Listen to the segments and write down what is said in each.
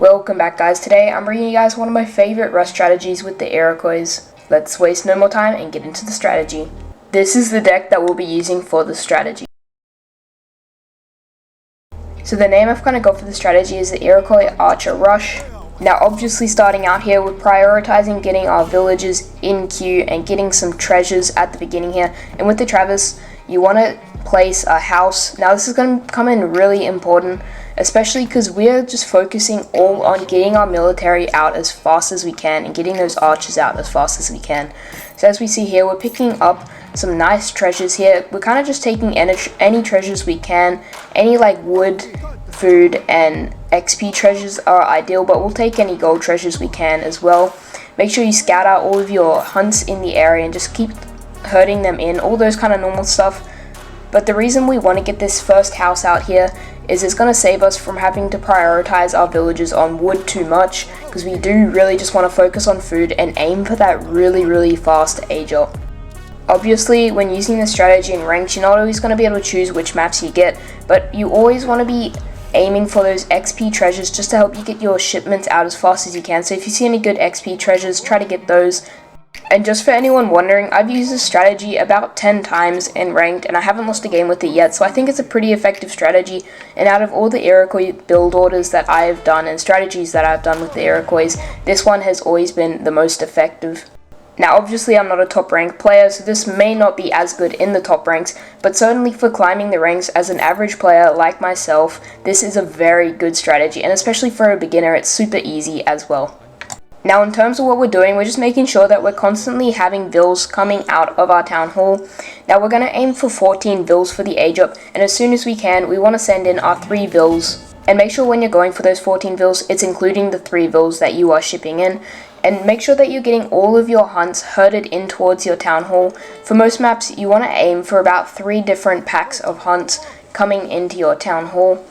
Welcome back, guys. Today I'm bringing you guys one of my favorite rush strategies with the Iroquois. Let's waste no more time and get into the strategy. This is the deck that we'll be using for the strategy. So the name I've kind of got for the strategy is the Iroquois Archer Rush. Now obviously starting out here, we're prioritizing getting our villagers in queue and getting some treasures at the beginning here. And with the Travis, you want to place a house. Now this is going to come in really important, especially because we're just focusing all on getting our military out as fast as we can and getting those archers out as fast as we can. So as we see here, we're picking up some nice treasures here. We're kind of just taking any treasures we can. Any like wood, food, and XP treasures are ideal, but we'll take any gold treasures we can as well. Make sure you scout out all of your hunts in the area and just keep herding them in, all those kind of normal stuff. But the reason we want to get this first house out here is it's going to save us from having to prioritize our villagers on wood too much, because we do really just want to focus on food and aim for that really fast age up. Obviously, when using this strategy in ranked, you're not always going to be able to choose which maps you get, but you always want to be aiming for those XP treasures just to help you get your shipments out as fast as you can. So if you see any good XP treasures, try to get those. And just for anyone wondering, I've used this strategy about 10 times in ranked and I haven't lost a game with it yet, so I think it's a pretty effective strategy. And out of all the Iroquois build orders that I've done and strategies that I've done with the Iroquois, this one has always been the most effective. Now obviously I'm not a top rank player, so this may not be as good in the top ranks, but certainly for climbing the ranks as an average player like myself, this is a very good strategy, and especially for a beginner, it's super easy as well. Now in terms of what we're doing, we're just making sure that we're constantly having vills coming out of our town hall. Now we're going to aim for 14 vills for the age up, and as soon as we can, we want to send in our 3 vills. And make sure when you're going for those 14 vills, it's including the 3 vills that you are shipping in. And make sure that you're getting all of your hunts herded in towards your town hall. For most maps, you want to aim for about 3 different packs of hunts coming into your town hall.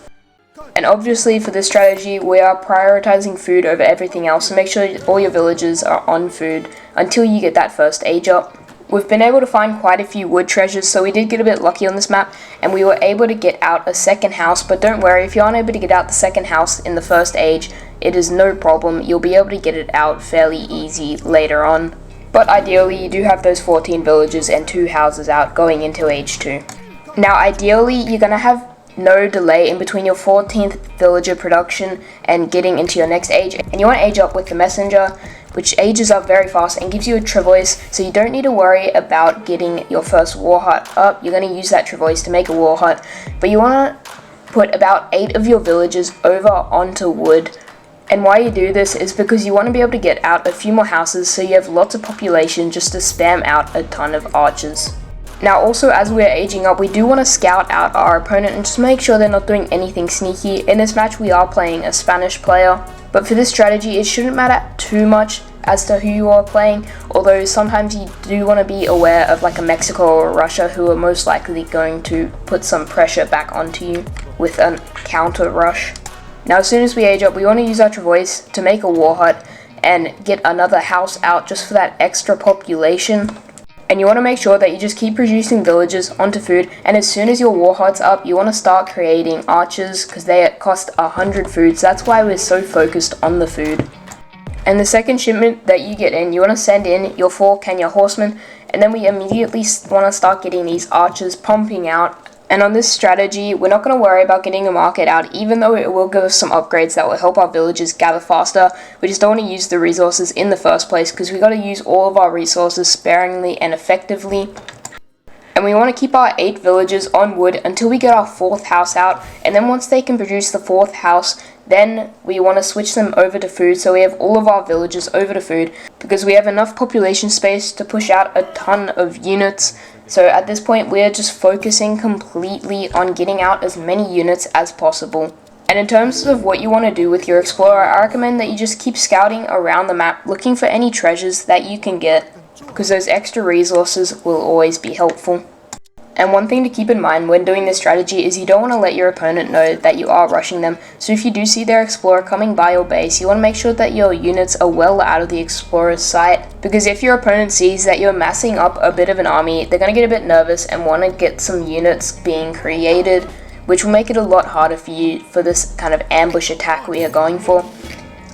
And obviously for this strategy, we are prioritizing food over everything else, so make sure all your villagers are on food until you get that first age up. We've been able to find quite a few wood treasures, so we did get a bit lucky on this map, and we were able to get out a second house. But don't worry, if you're unable to get out the second house in the first age, it is no problem. You'll be able to get it out fairly easy later on. But ideally, you do have those 14 villages and 2 houses out going into age 2. Now ideally, you're going to have no delay in between your 14th villager production and getting into your next age, and you want to age up with the messenger, which ages up very fast and gives you a Travois, so you don't need to worry about getting your first war hut up. You're going to use that Travois to make a war hut, but you want to put about 8 of your villagers over onto wood. And why you do this is because you want to be able to get out a few more houses, so you have lots of population just to spam out a ton of archers. Now also, as we're aging up, we do want to scout out our opponent and just make sure they're not doing anything sneaky. In this match we are playing a Spanish player, but for this strategy it shouldn't matter too much as to who you are playing, although sometimes you do want to be aware of like a Mexico or Russia, who are most likely going to put some pressure back onto you with a counter rush. Now as soon as we age up, we want to use our Travois to make a war hut and get another house out just for that extra population. And you want to make sure that you just keep producing villagers onto food, and as soon as your war hut's up, you want to start creating archers because they cost 100 food, so that's why we're so focused on the food. And the second shipment that you get in, you want to send in your 4 Kenya horsemen, and then we immediately want to start getting these archers pumping out. And on this strategy, we're not going to worry about getting a market out, even though it will give us some upgrades that will help our villagers gather faster. We just don't want to use the resources in the first place, because we got to use all of our resources sparingly and effectively. And we want to keep our 8 villagers on wood until we get our 4th house out, and then once they can produce the 4th house, then we want to switch them over to food, so we have all of our villagers over to food, because we have enough population space to push out a ton of units. So at this point, we're just focusing completely on getting out as many units as possible. And in terms of what you want to do with your explorer, I recommend that you just keep scouting around the map, looking for any treasures that you can get, because those extra resources will always be helpful. And one thing to keep in mind when doing this strategy is you don't want to let your opponent know that you are rushing them. So if you do see their explorer coming by your base, you want to make sure that your units are well out of the explorer's sight. Because if your opponent sees that you're massing up a bit of an army, they're going to get a bit nervous and want to get some units being created, which will make it a lot harder for you for this kind of ambush attack we are going for.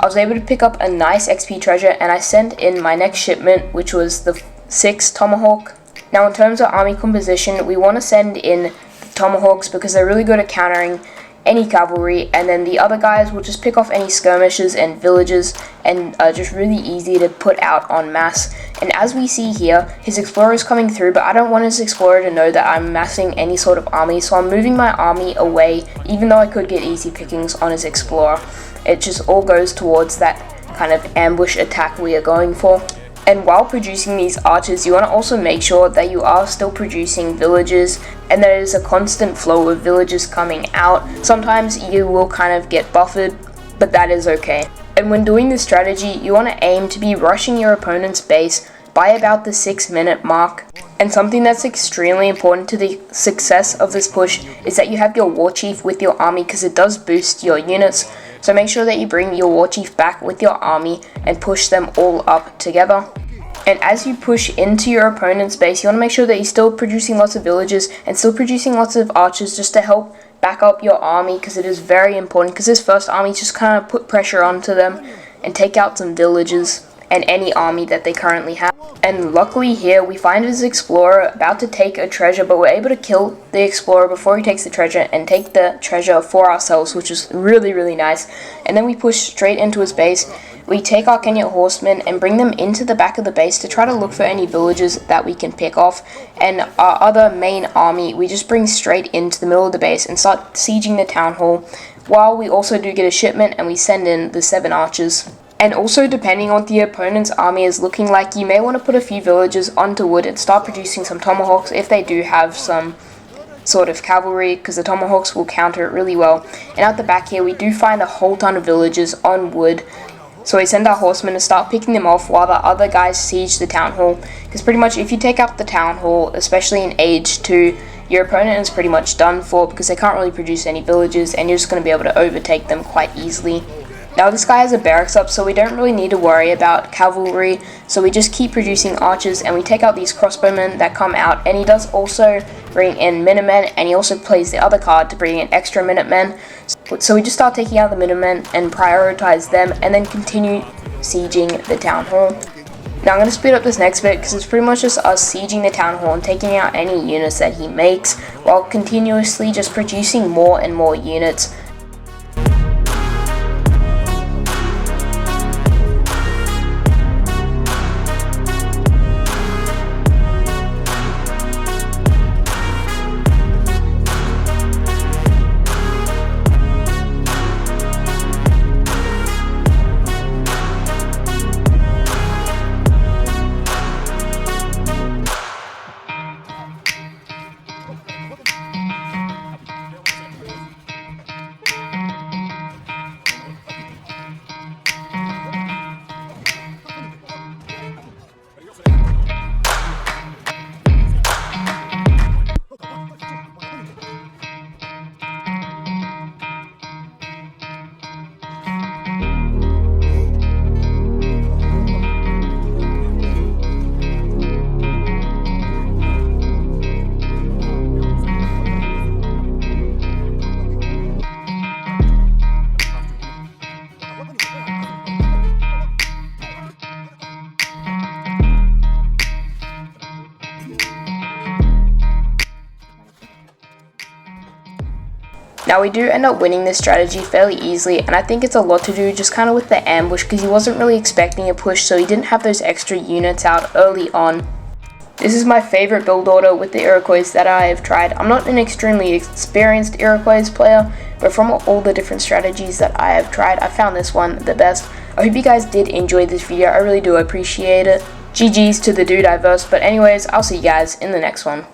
I was able to pick up a nice XP treasure, and I sent in my next shipment, which was the 6 Tomahawk. Now in terms of army composition, we want to send in the Tomahawks because they're really good at countering any cavalry, and then the other guys will just pick off any skirmishes and villages, and just really easy to put out en masse. And as we see here, his explorer is coming through, but I don't want his explorer to know that I'm massing any sort of army, so I'm moving my army away, even though I could get easy pickings on his explorer. It just all goes towards that kind of ambush attack we are going for. And while producing these archers, you want to also make sure that you are still producing villagers, and there is a constant flow of villagers coming out. Sometimes you will kind of get buffered, but that is okay. And when doing this strategy, you want to aim to be rushing your opponent's base by about the 6-minute mark. And something that's extremely important to the success of this push is that you have your war chief with your army, because it does boost your units. So make sure that you bring your war chief back with your army and push them all up together. And as you push into your opponent's base, you want to make sure that you're still producing lots of villagers and still producing lots of archers, just to help back up your army, because it is very important, because this first army just kind of put pressure onto them and take out some villages and any army that they currently have. And luckily here we find his explorer about to take a treasure, but we're able to kill the explorer before he takes the treasure and take the treasure for ourselves, which is really nice. And then we push straight into his base. We take our Kenyot horsemen and bring them into the back of the base to try to look for any villages that we can pick off. And our other main army we just bring straight into the middle of the base and start sieging the town hall, while we also do get a shipment and we send in the 7 archers. And also, depending on what the opponent's army is looking like, you may want to put a few villagers onto wood and start producing some tomahawks if they do have some sort of cavalry, because the tomahawks will counter it really well. And out the back here we do find a whole ton of villagers on wood, so we send our horsemen to start picking them off while the other guys siege the town hall, because pretty much if you take out the town hall, especially in age 2, your opponent is pretty much done for, because they can't really produce any villagers and you're just going to be able to overtake them quite easily. Now this guy has a barracks up, so we don't really need to worry about cavalry, so we just keep producing archers and we take out these crossbowmen that come out. And he does also bring in minutemen, and he also plays the other card to bring in extra minutemen. So we just start taking out the minutemen and prioritize them, and then continue sieging the town hall. Now I'm going to speed up this next bit, because it's pretty much just us sieging the town hall and taking out any units that he makes, while continuously just producing more and more units. Now we do end up winning this strategy fairly easily, and I think it's a lot to do just kind of with the ambush, because he wasn't really expecting a push, so he didn't have those extra units out early on. This is my favorite build order with the Iroquois that I have tried. I'm not an extremely experienced Iroquois player, but from all the different strategies that I have tried, I found this one the best. I hope you guys did enjoy this video. I really do appreciate it. GG's to the Dude Diverse, but anyways, I'll see you guys in the next one.